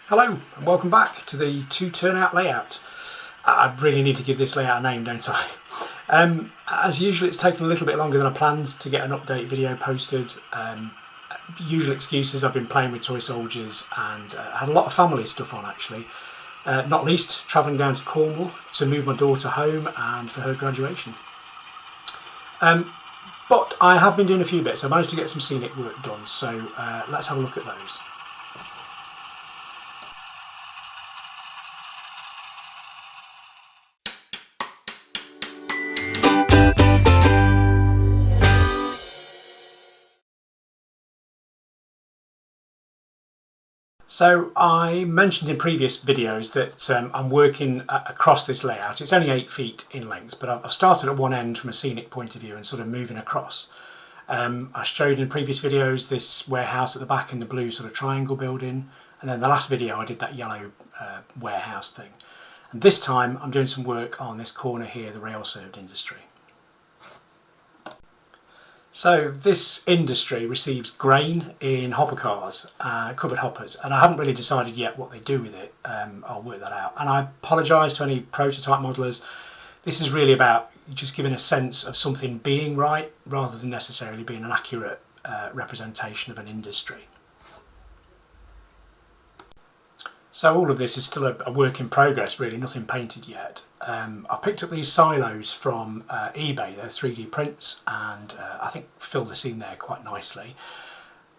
Hello and welcome back to the Turnout layout. I really need to give this layout a name, don't I? As usual, it's taken a little bit longer than I planned to get an update video posted. Usual excuses: I've been playing with toy soldiers and had a lot of family stuff on actually. Not least travelling down to Cornwall to move my daughter home and for her graduation. But I have been doing a few bits. I managed to get some scenic work done, so let's have a look at those. So I mentioned in previous videos that I'm working across this layout. It's only 8 feet in length, but I've started at one end from a scenic point of view and sort of moving across. I showed in previous videos this warehouse at the back in the blue sort of triangle building, and then the last video I did that yellow warehouse thing. And this time I'm doing some work on this corner here, the rail served industry. So this industry receives grain in hopper cars, covered hoppers, and I haven't really decided yet what they do with it. I'll work that out. And I apologise to any prototype modelers. This is really about just giving a sense of something being right rather than necessarily being an accurate representation of an industry. So all of this is still a work in progress, really, nothing painted yet. I picked up these silos from eBay, they're 3D prints, and I think fill the scene there quite nicely.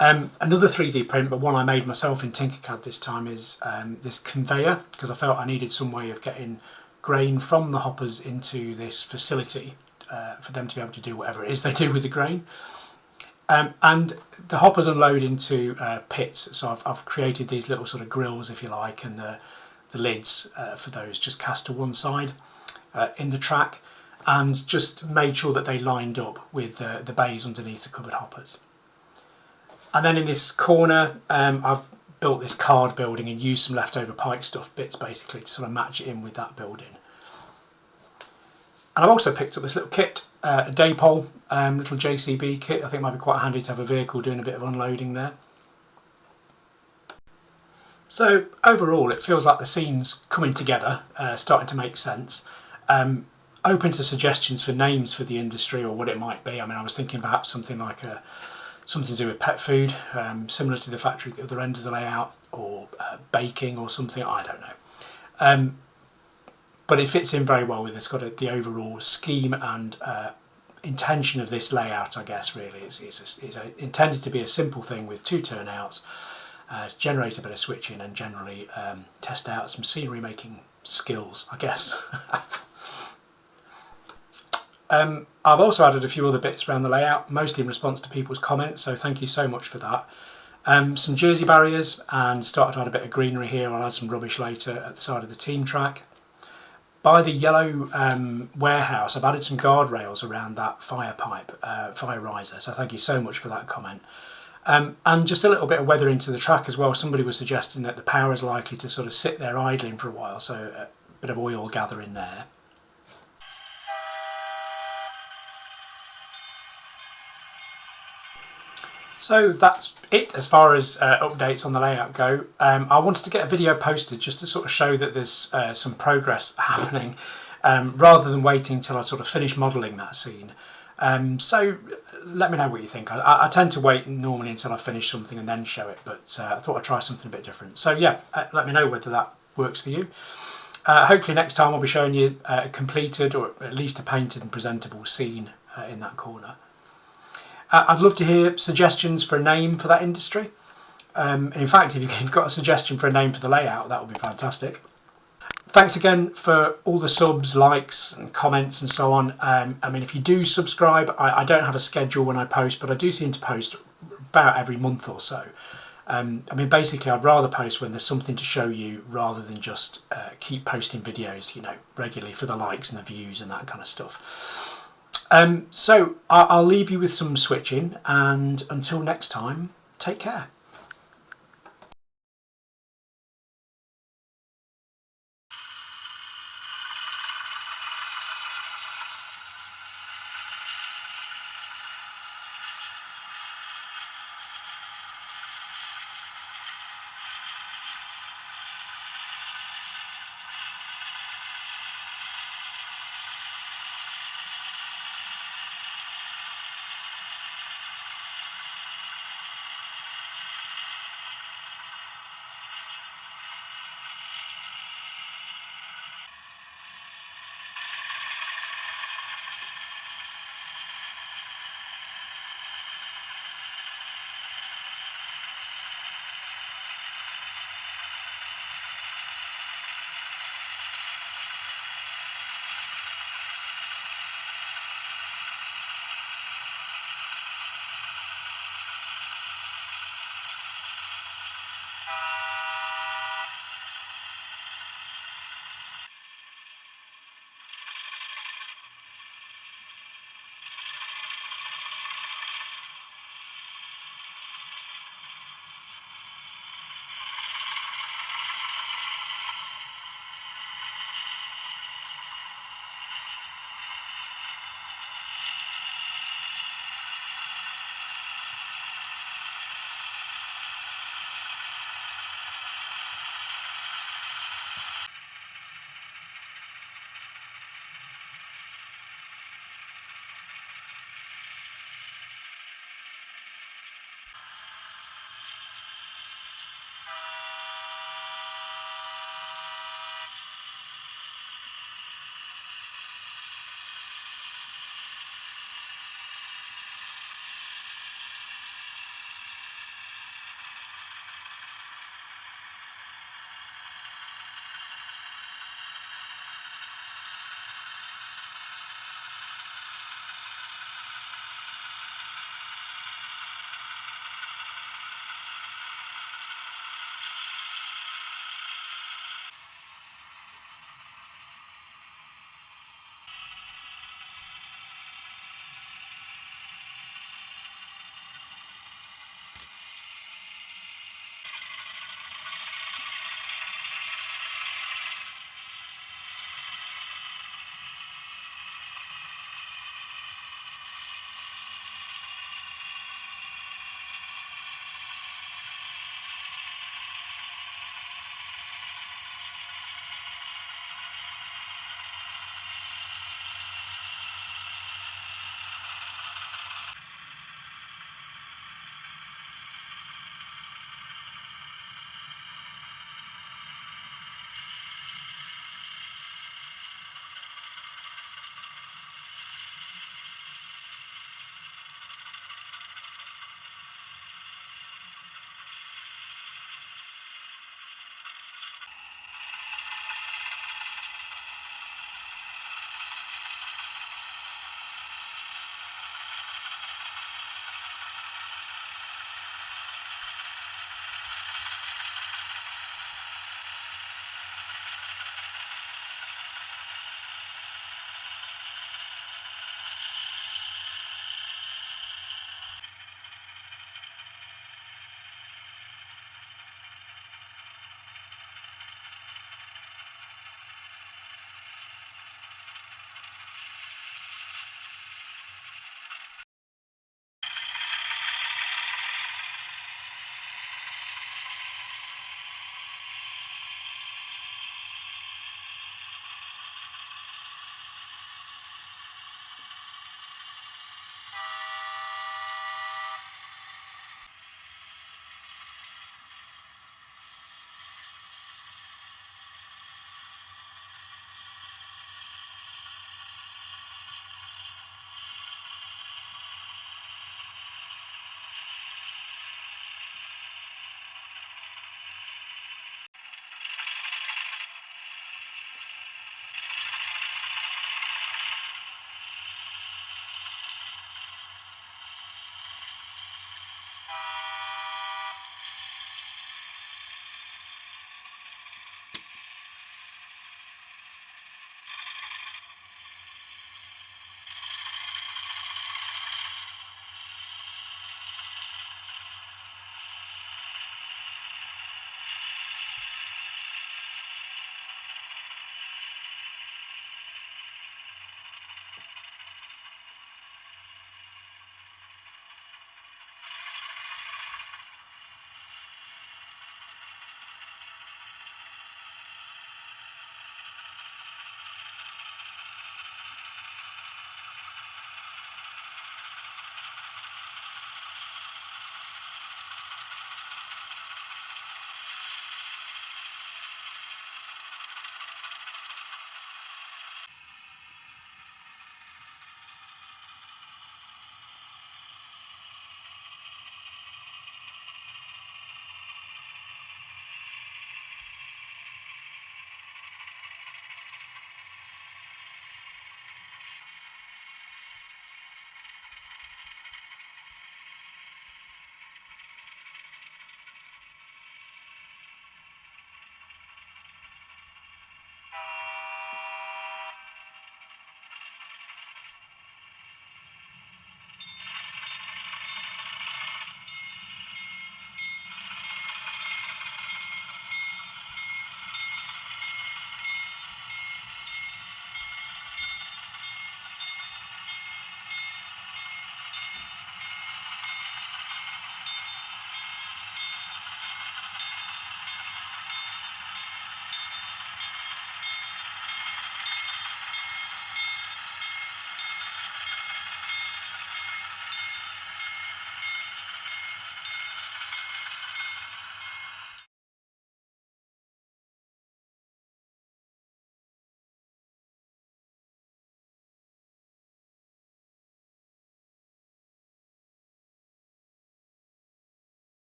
Another 3D print, but one I made myself in Tinkercad this time, is this conveyor, because I felt I needed some way of getting grain from the hoppers into this facility for them to be able to do whatever it is they do with the grain. And the hoppers unload into pits, so I've created these little sort of grills, if you like, and the lids for those just cast to one side in the track, and just made sure that they lined up with the bays underneath the covered hoppers. And then in this corner I've built this card building and used some leftover pike stuff bits basically to sort of match it in with that building. And I've also picked up this little kit, a daypole, little JCB kit. I think it might be quite handy to have a vehicle doing a bit of unloading there. So overall it feels like the scene's coming together, starting to make sense. Open to suggestions for names for the industry or what it might be. I mean, I was thinking perhaps something like something to do with pet food, similar to the factory at the other end of the layout, or baking or something, I don't know. But it fits in very well with it's got the overall scheme and intention of this layout, I guess, really. It's intended to be a simple thing with 2 turnouts, to generate a bit of switching and generally test out some scenery making skills, I guess. I've also added a few other bits around the layout, mostly in response to people's comments, so thank you so much for that. Some jersey barriers, and started to add a bit of greenery here. I'll add some rubbish later at the side of the team track. By the yellow warehouse, I've added some guardrails around that fire riser, so thank you so much for that comment. And just a little bit of weather into the track as well. Somebody was suggesting that the power is likely to sort of sit there idling for a while, so a bit of oil gathering there. So that's it as far as updates on the layout go. I wanted to get a video posted just to sort of show that there's some progress happening, rather than waiting till I sort of finish modelling that scene. So let me know what you think. I tend to wait normally until I finish something and then show it, but I thought I'd try something a bit different. So yeah, let me know whether that works for you. Hopefully next time I'll be showing you a completed, or at least a painted and presentable scene in that corner. I'd love to hear suggestions for a name for that industry. And in fact, if you've got a suggestion for a name for the layout, that would be fantastic. Thanks again for all the subs, likes and comments and so on. I mean, if you do subscribe, I don't have a schedule when I post, but I do seem to post about every month or so. I mean, basically, I'd rather post when there's something to show you rather than just keep posting videos, you know, regularly for the likes and the views and that kind of stuff. So I'll leave you with some switching, and until next time, take care.